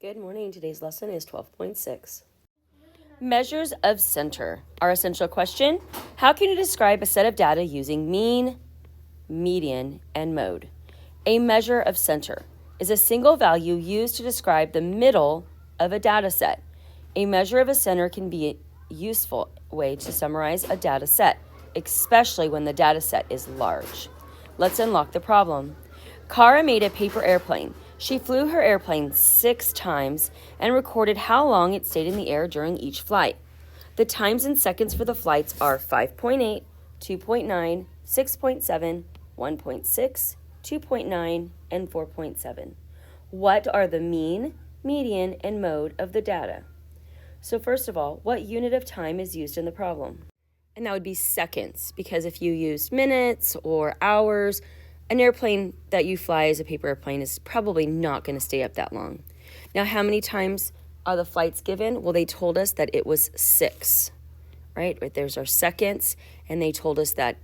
Good morning. Today's lesson is 12.6. Measures of center. Our essential question: how can you describe a set of data using mean, median, and mode? A measure of center is a single value used to describe the middle of a data set. A measure of a center can be a useful way to summarize a data set, especially when the data set is large. Let's unlock the problem. Kara made a paper airplane. She flew her airplane 6 times and recorded how long it stayed in the air during each flight. The times in seconds for the flights are 5.8, 2.9, 6.7, 1.6, 2.9, and 4.7. What are the mean, median, and mode of the data? So first of all, what unit of time is used in the problem? And that would be seconds, because if you used minutes or hours, an airplane that you fly as a paper airplane is probably not going to stay up that long. Now, how many times are the flights given? Well, they told us that it was 6, right? There's our seconds, and they told us that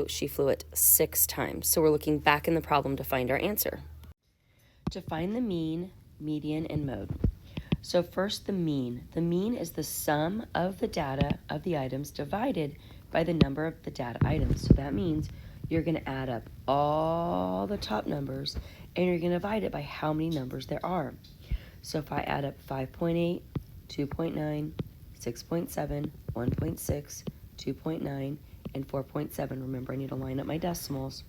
she flew it 6 times. So we're looking back in the problem to find our answer. To find the mean, median, and mode. So first, the mean. The mean is the sum of the data of the items divided by the number of the data items. So that means you're going to add up all the top numbers and you're going to divide it by how many numbers there are. So if I add up 5.8, 2.9, 6.7, 1.6, 2.9, and 4.7, remember I need to line up my decimals,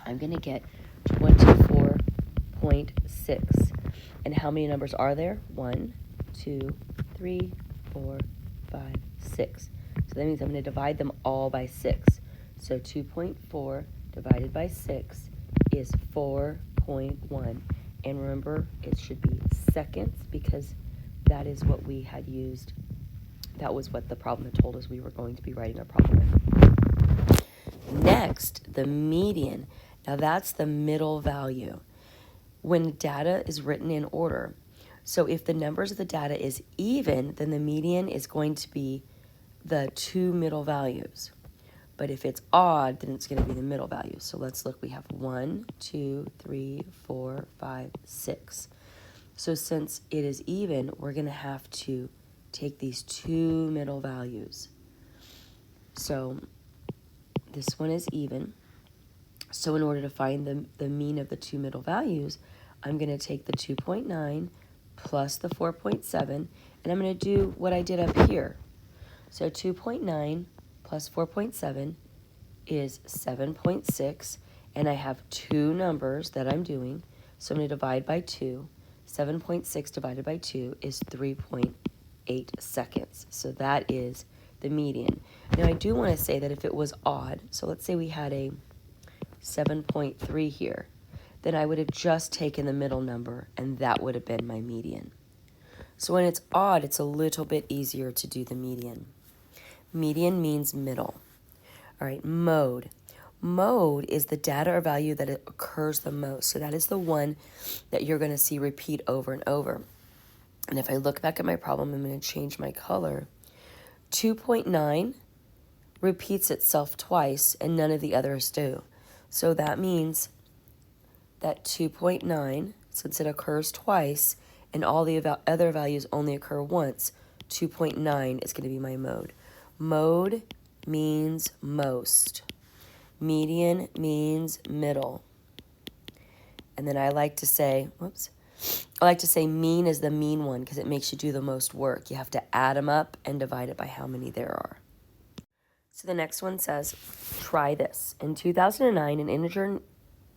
I'm going to get 24.6. And how many numbers are there? 1, 2, 3, 4, 5, 6. So that means I'm going to divide them all by 6. So 2.4 divided by 6 is 4.1. And remember, it should be seconds because that is what we had used. That was what the problem had told us we were going to be writing our problem with. Next, the median. Now that's the middle value when data is written in order. So if the numbers of the data is even, then the median is going to be the 2 middle values. But if it's odd, then it's going to be the middle value. So let's look. We have 1, 2, 3, 4, 5, 6. So since it is even, we're going to have to take these 2 middle values. So this one is even. So in order to find the mean of the 2 middle values, I'm going to take the 2.9 plus the 4.7, and I'm going to do what I did up here. So 2.9 plus 4.7 is 7.6, and I have 2 numbers that I'm doing, so I'm going to divide by 2. 7.6 divided by 2 is 3.8 seconds. So that is the median. Now I do want to say that if it was odd, so let's say we had a 7.3 here, then I would have just taken the middle number, and that would have been my median. So when it's odd, it's a little bit easier to do the median. Median means middle. All right, mode. Mode is the data or value that occurs the most. So that is the one that you're going to see repeat over and over. And if I look back at my problem, I'm going to change my color. 2.9 repeats itself twice, and none of the others do. So that means that 2.9, since it occurs twice, and all the other values only occur once, 2.9 is going to be my mode. Mode means most. Median means middle. And then I like to say mean is the mean one because it makes you do the most work. You have to add them up and divide it by how many there are. So the next one says, try this. In 2009, an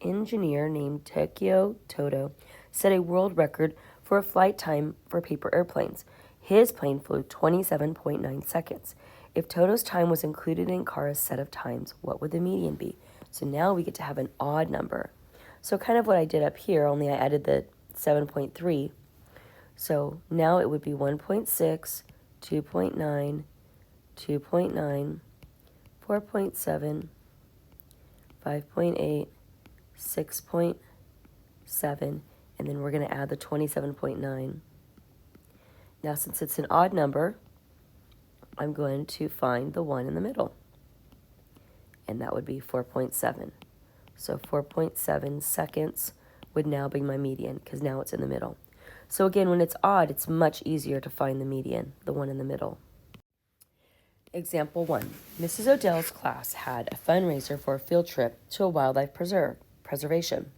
engineer named Takeo Todo set a world record for a flight time for paper airplanes. His plane flew 27.9 seconds. If Toto's time was included in Kara's set of times, what would the median be? So now we get to have an odd number. So kind of what I did up here, only I added the 7.3. So now it would be 1.6, 2.9, 2.9, 4.7, 5.8, 6.7, and then we're going to add the 27.9. Now, since it's an odd number, I'm going to find the one in the middle, and that would be 4.7. So 4.7 seconds would now be my median because now it's in the middle. So again, when it's odd, it's much easier to find the median, the one in the middle. Example 1. Mrs. Odell's class had a fundraiser for a field trip to a wildlife preservation.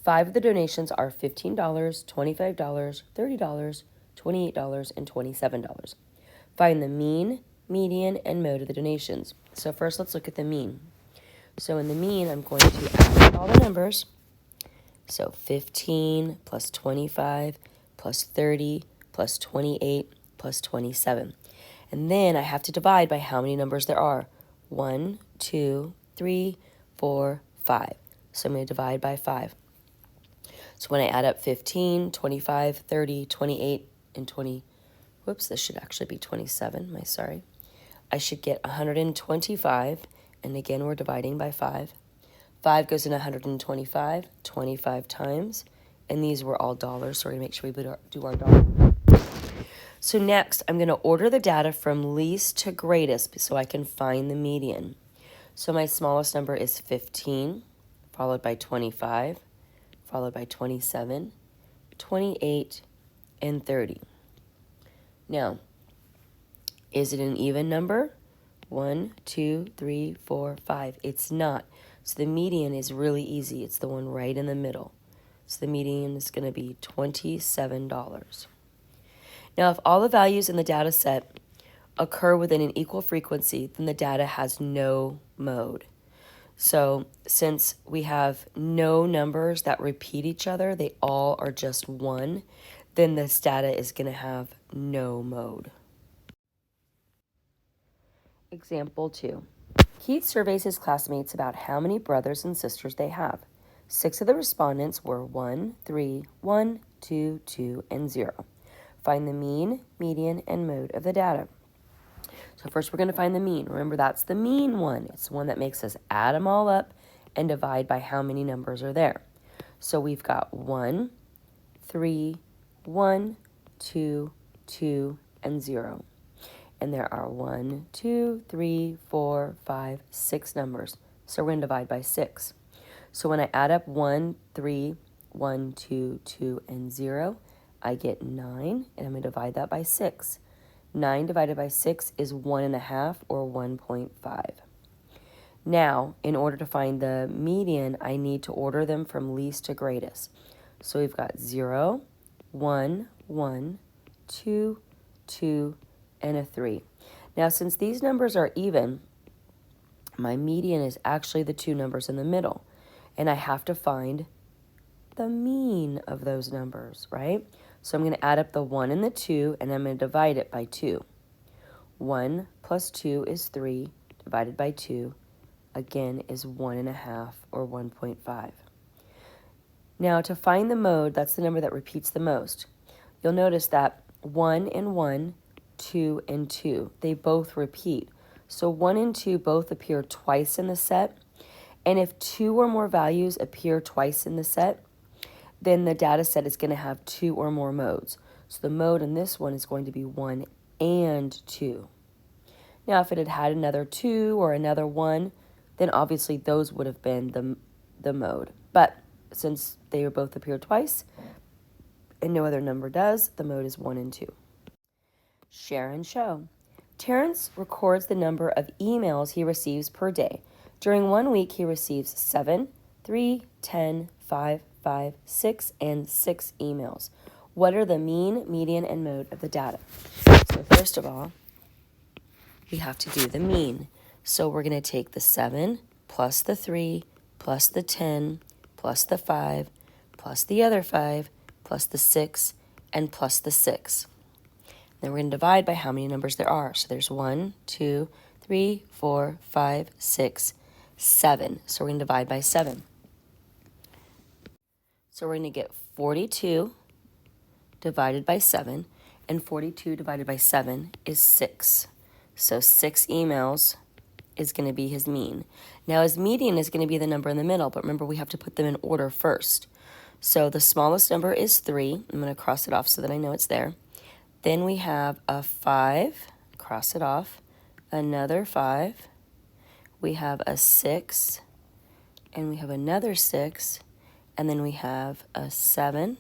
5 of the donations are $15, $25, $30, $28, and $27. Find the mean, median, and mode of the donations. So first let's look at the mean. So in the mean, I'm going to add all the numbers. So 15 plus 25 plus 30 plus 28 plus 27. And then I have to divide by how many numbers there are. 1, 2, 3, 4, 5. So I'm going to divide by 5. So when I add up 15, 25, 30, 28, and 20, whoops, this should actually be 27, I should get 125, and again, we're dividing by 5. 5 goes in 125, 25 times, and these were all dollars, so we're going to make sure we do our dollar. So next, I'm going to order the data from least to greatest so I can find the median. So my smallest number is 15, followed by 25, followed by 27, 28, and 30. Now, is it an even number? 1, 2, 3, 4, 5. It's not. So the median is really easy. It's the one right in the middle. So the median is going to be $27. Now, if all the values in the data set occur within an equal frequency, then the data has no mode. So since we have no numbers that repeat each other, they all are just 1, then this data is going to have no mode. Example 2. Keith surveys his classmates about how many brothers and sisters they have. 6 of the respondents were 1, 3, 1, 2, 2, and 0. Find the mean, median, and mode of the data. So first we're going to find the mean. Remember, that's the mean one. It's the one that makes us add them all up and divide by how many numbers are there. So we've got 1, 3, 1, 2, 2, and 0. And there are 1, 2, 3, 4, 5, 6 numbers. So we're going to divide by 6. So when I add up 1, 3, 1, 2, 2, and 0, I get 9, and I'm going to divide that by 6. 9 divided by 6 is 1.5, or 1.5. Now, in order to find the median, I need to order them from least to greatest. So we've got 0, 1, 1, 2, 2, and a 3. Now, since these numbers are even, my median is actually the 2 numbers in the middle, and I have to find the mean of those numbers, right? So I'm going to add up the 1 and the 2, and I'm going to divide it by 2. 1 plus 2 is 3, divided by 2, again, is 1.5, or 1.5. Now, to find the mode, that's the number that repeats the most. You'll notice that 1 and 1, 2 and 2, they both repeat. So 1 and 2 both appear twice in the set, and if 2 or more values appear twice in the set, then the data set is going to have 2 or more modes. So the mode in this one is going to be 1 and 2. Now, if it had had another 2 or another 1, then obviously those would have been the mode. But since they both appear twice and no other number does, the mode is 1 and 2. Share and show. Terence records the number of emails he receives per day. During 1 week, he receives 7, 3, 10, 5, 5, 6, and 6 emails. What are the mean, median, and mode of the data? So first of all, we have to do the mean. So we're going to take the 7 plus the 3 plus the 10 plus the 5 plus the other 5 plus the 6 and plus the 6. Then we're going to divide by how many numbers there are. So there's 1, 2, 3, 4, 5, 6, 7. So we're going to divide by 7. So we're going to get 42 divided by 7, and 42 divided by 7 is 6. So 6 emails is going to be his mean. Now his median is going to be the number in the middle, but remember we have to put them in order first. So the smallest number is 3. I'm going to cross it off so that I know it's there. Then we have a 5, cross it off, another 5. We have a 6, and we have another 6, and then we have a 7,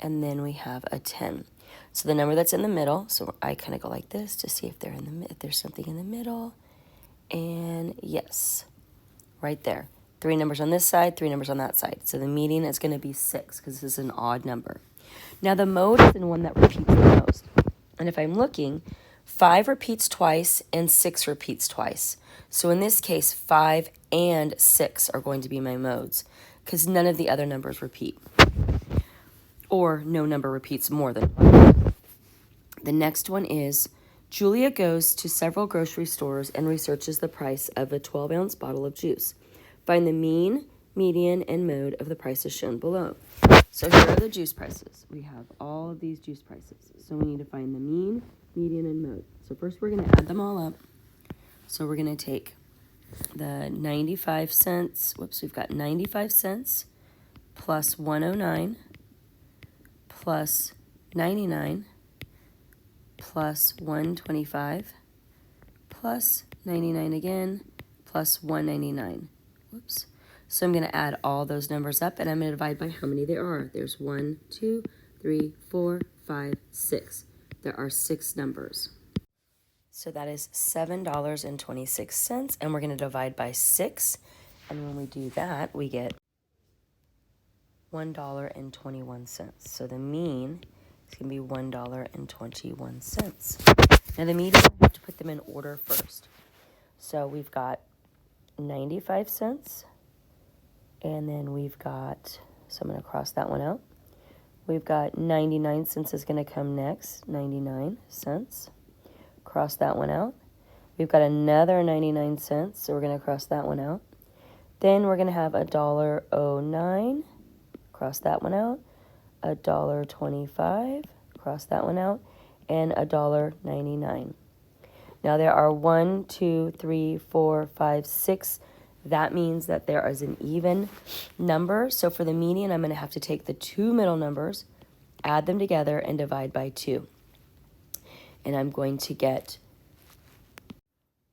and then we have a 10. So the number that's in the middle, so I kind of go like this to see if there's something in the middle. And yes, right there. 3 numbers on this side, 3 numbers on that side. So the median is going to be 6 because this is an odd number. Now the mode is the one that repeats the most. And if I'm looking, 5 repeats twice and 6 repeats twice. So in this case, 5 and 6 are going to be my modes because none of the other numbers repeat. Or no number repeats more than twice. The next one is Julia goes to several grocery stores and researches the price of a 12-ounce bottle of juice. Find the mean, median, and mode of the prices shown below. So here are the juice prices. We have all of these juice prices. So we need to find the mean, median, and mode. So first we're going to add them all up. So we're going to take the 95 cents. Whoops, we've got 95 cents plus 109 plus 99 plus 125 plus 99 again plus 199. Whoops. So I'm going to add all those numbers up, and I'm going to divide by how many there are. There's 1, 2, 3, 4, 5, 6. There are 6 numbers. So that is $7.26, and we're going to divide by 6. And when we do that, we get $1.21. So the mean is going to be $1.21. Now the median, I have to put them in order first. So we've got 95 cents, and then we've got, so I'm going to cross that one out. We've got 99 cents is going to come next, 99 cents. Cross that one out. We've got another 99 cents, so we're going to cross that one out. Then we're going to have $1.09, cross that one out. $1.25, cross that one out, and $1.99. Now there are 1, 2, 3, 4, 5, 6. That means that there is an even number. So for the median, I'm going to have to take the 2 middle numbers, add them together, and divide by 2. And I'm going to get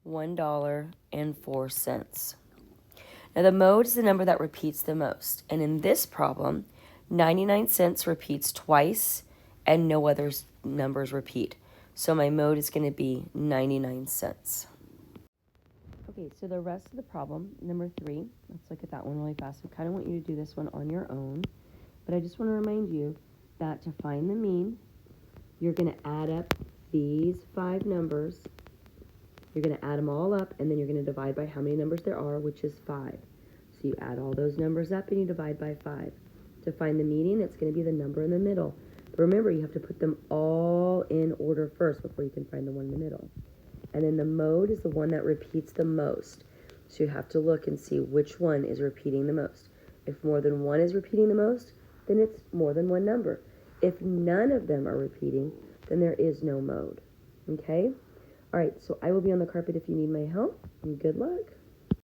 $1.04. Now the mode is the number that repeats the most. And in this problem, 99 cents repeats twice and no other numbers repeat. So my mode is going to be 99 cents. Okay, so the rest of the problem, number 3, let's look at that one really fast. I kind of want you to do this one on your own, but I just want to remind you that to find the mean, you're going to add up these 5 numbers. You're going to add them all up, and then you're going to divide by how many numbers there are, which is 5. So you add all those numbers up and you divide by 5. To find the median, it's going to be the number in the middle. But remember, you have to put them all in order first before you can find the one in the middle. And then the mode is the one that repeats the most. So you have to look and see which one is repeating the most. If more than one is repeating the most, then it's more than one number. If none of them are repeating, then there is no mode. Okay? All right, so I will be on the carpet if you need my help, and good luck.